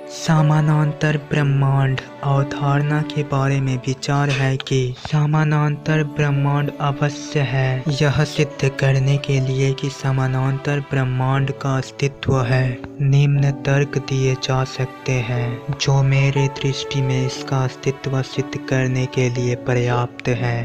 समानांतर ब्रह्मांड अवधारणा के बारे में विचार है कि समानांतर ब्रह्मांड अवश्य है। यह सिद्ध करने के लिए कि समानांतर ब्रह्मांड का अस्तित्व है, निम्न तर्क दिए जा सकते हैं, जो मेरे दृष्टि में इसका अस्तित्व सिद्ध करने के लिए पर्याप्त है।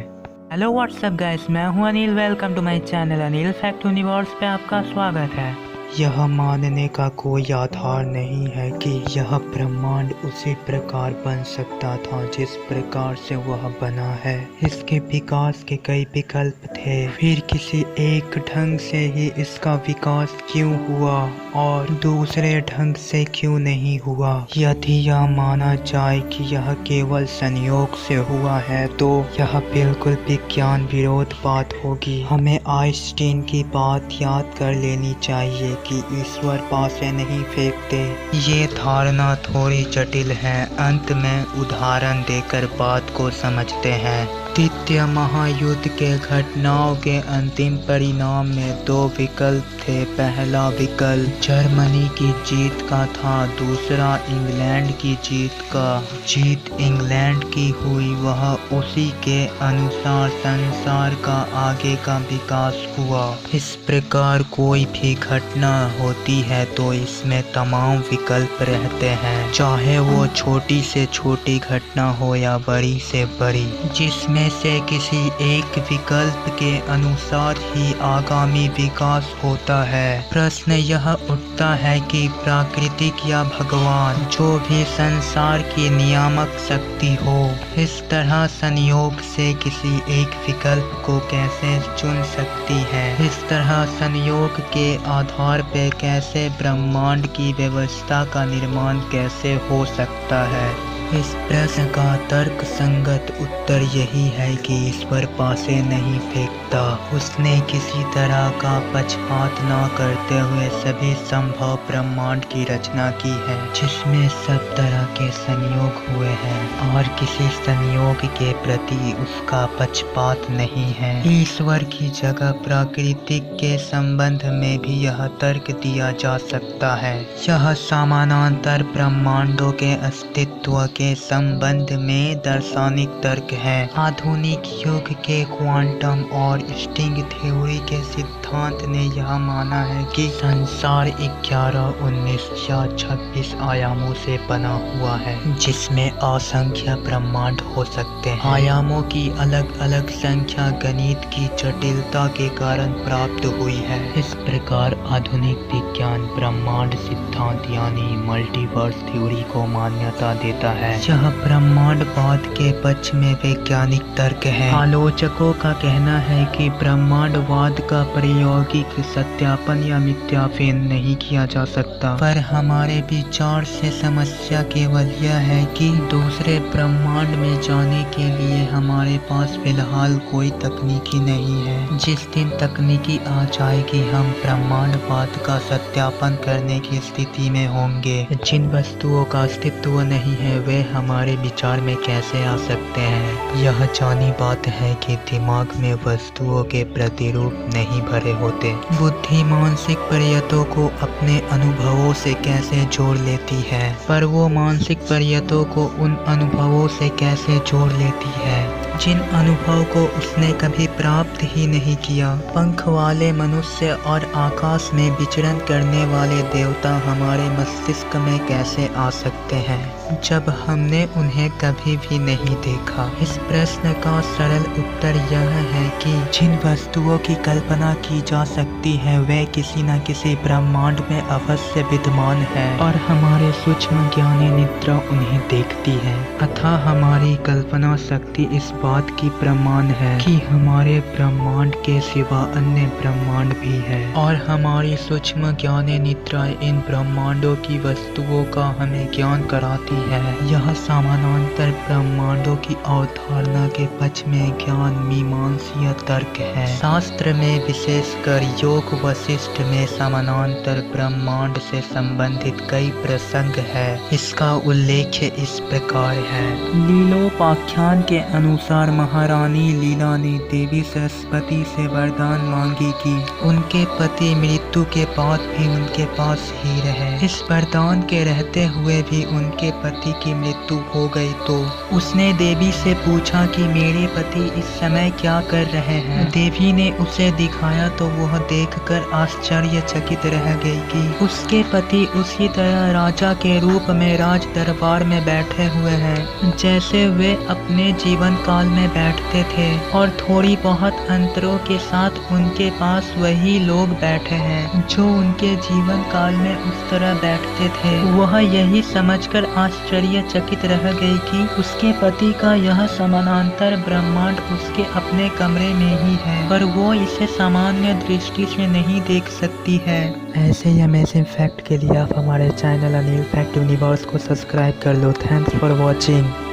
हेलो व्हाट्सअप गाइस, मैं हूं Anil. Welcome to my channel Anil fact universe पे आपका स्वागत है। यह मानने का कोई आधार नहीं है कि यह ब्रह्मांड उसी प्रकार बन सकता था जिस प्रकार से वह बना है। इसके विकास के कई विकल्प थे, फिर किसी एक ढंग से ही इसका विकास क्यों हुआ और दूसरे ढंग से क्यों नहीं हुआ। यदि यह माना जाए कि यह केवल संयोग से हुआ है तो यह बिल्कुल विज्ञान विरोध बात होगी। हमें आइंस्टीन की बात याद कर लेनी चाहिए कि ईश्वर पासे नहीं फेंकते। ये धारणा थोड़ी जटिल है। अंत में उदाहरण देकर बात को समझते हैं। द्वितीय महायुद्ध के घटनाओं के अंतिम परिणाम में दो विकल्प थे। पहला विकल्प जर्मनी की जीत का था, दूसरा इंग्लैंड की जीत इंग्लैंड की हुई। वह उसी के अनुसार संसार का आगे का विकास हुआ। इस प्रकार कोई भी घटना होती है तो इसमें तमाम विकल्प रहते हैं, चाहे वो छोटी से छोटी घटना हो या बड़ी से बड़ी, जिसमें से किसी एक विकल्प के अनुसार ही आगामी विकास होता है। प्रश्न यह उठता है कि प्राकृतिक या भगवान, जो भी संसार की नियामक शक्ति हो, इस तरह संयोग से किसी एक विकल्प को कैसे चुन सकती है। इस तरह संयोग के आधार पर कैसे ब्रह्मांड की व्यवस्था का निर्माण कैसे हो सकता है। इस प्रश्न का तर्क संगत उत्तर यही है कि ईश्वर पासे नहीं फेंकता। उसने किसी तरह का पक्षपात न करते हुए सभी संभव ब्रह्मांड की रचना की है, जिसमें सब तरह के संयोग हुए हैं और किसी संयोग के प्रति उसका पक्षपात नहीं है। ईश्वर की जगह प्राकृतिक के संबंध में भी यह तर्क दिया जा सकता है। यह समानांतर ब्रह्मांडों के अस्तित्व के संबंध में दार्शनिक तर्क है। आधुनिक युग के क्वांटम और स्ट्रिंग थ्योरी के सिद्धांत ने यह माना है कि संसार 11, 19 या 26 आयामों से बना हुआ है, जिसमें असंख्य ब्रह्मांड हो सकते हैं। आयामों की अलग अलग संख्या गणित की जटिलता के कारण प्राप्त हुई है। इस प्रकार आधुनिक विज्ञान ब्रह्मांड सिद्धांत यानी मल्टीवर्स थ्योरी को मान्यता देता है। यह ब्रह्मांडवाद के पक्ष में वैज्ञानिक तर्क है। आलोचकों का कहना है कि ब्रह्मांडवाद का प्रायोगिक सत्यापन या मिथ्यापन नहीं किया जा सकता, पर हमारे विचार से समस्या केवल यह है कि दूसरे ब्रह्मांड में जाने के लिए हमारे पास फिलहाल कोई तकनीकी नहीं है। जिस दिन तकनीकी आ जाएगी हम ब्रह्मांडवाद का सत्यापन करने की स्थिति में होंगे। जिन वस्तुओं का अस्तित्व नहीं है वे हमारे विचार में कैसे आ सकते हैं। यह जानी बात है कि दिमाग में वस्तुओं के प्रतिरूप नहीं भरे होते। बुद्धि मानसिक पर्यटों को अपने अनुभवों से कैसे जोड़ लेती है, पर वो मानसिक पर्यटों को उन अनुभवों से कैसे जोड़ लेती है जिन अनुभव को उसने कभी प्राप्त ही नहीं किया। पंख वाले मनुष्य और आकाश में विचरण करने वाले देवता हमारे मस्तिष्क में कैसे आ सकते हैं जब हमने उन्हें कभी भी नहीं देखा। इस प्रश्न का सरल उत्तर यह है कि जिन वस्तुओं की कल्पना की जा सकती है वे किसी न किसी ब्रह्मांड में अवश्य विद्यमान है और हमारे सूक्ष्म ज्ञानी निद्रा उन्हें देखती है। अतः हमारी कल्पना शक्ति इस बात की प्रमाण है कि हमारे ब्रह्मांड के सिवा अन्य ब्रह्मांड भी है और हमारी सूक्ष्म ज्ञानी निद्रा इन ब्रह्मांडों की वस्तुओं का हमें ज्ञान कराती है। यह समानांतर ब्रह्मांडों की अवधारणा के पक्ष में ज्ञान मीमांसीय तर्क है। शास्त्र में विशेषकर योग वशिष्ठ में समानांतर ब्रह्मांड से संबंधित कई प्रसंग है। इसका उल्लेख इस प्रकार है। लीलोपाख्यान के अनुसार अनुसार महारानी लीला ने देवी सरस्वती से वरदान मांगी कि उनके पति मृत्यु के बाद भी उनके पास ही रहे। इस वरदान के रहते हुए भी उनके पति की मृत्यु हो गई तो उसने देवी से पूछा कि मेरे पति इस समय क्या कर रहे हैं। देवी ने उसे दिखाया तो वह देखकर आश्चर्यचकित रह गई कि उसके पति उसी तरह राजा के रूप में राज दरबार में बैठे हुए हैं जैसे वे अपने जीवन काल में बैठते थे, और थोड़ी बहुत अंतरों के साथ उनके पास वही लोग बैठे हैं जो उनके जीवन काल में उस तरह बैठते थे। वह यही समझकर आश्चर्यचकित रह गई कि उसके पति का यह समानांतर ब्रह्मांड उसके अपने कमरे में ही है, पर वो इसे सामान्य दृष्टि से नहीं देख सकती है। ऐसे ही अमेजिंग फैक्ट के लिए आप हमारे चैनल अनिल फैक्ट यूनिवर्स को सब्सक्राइब कर लो। Thanks for watching.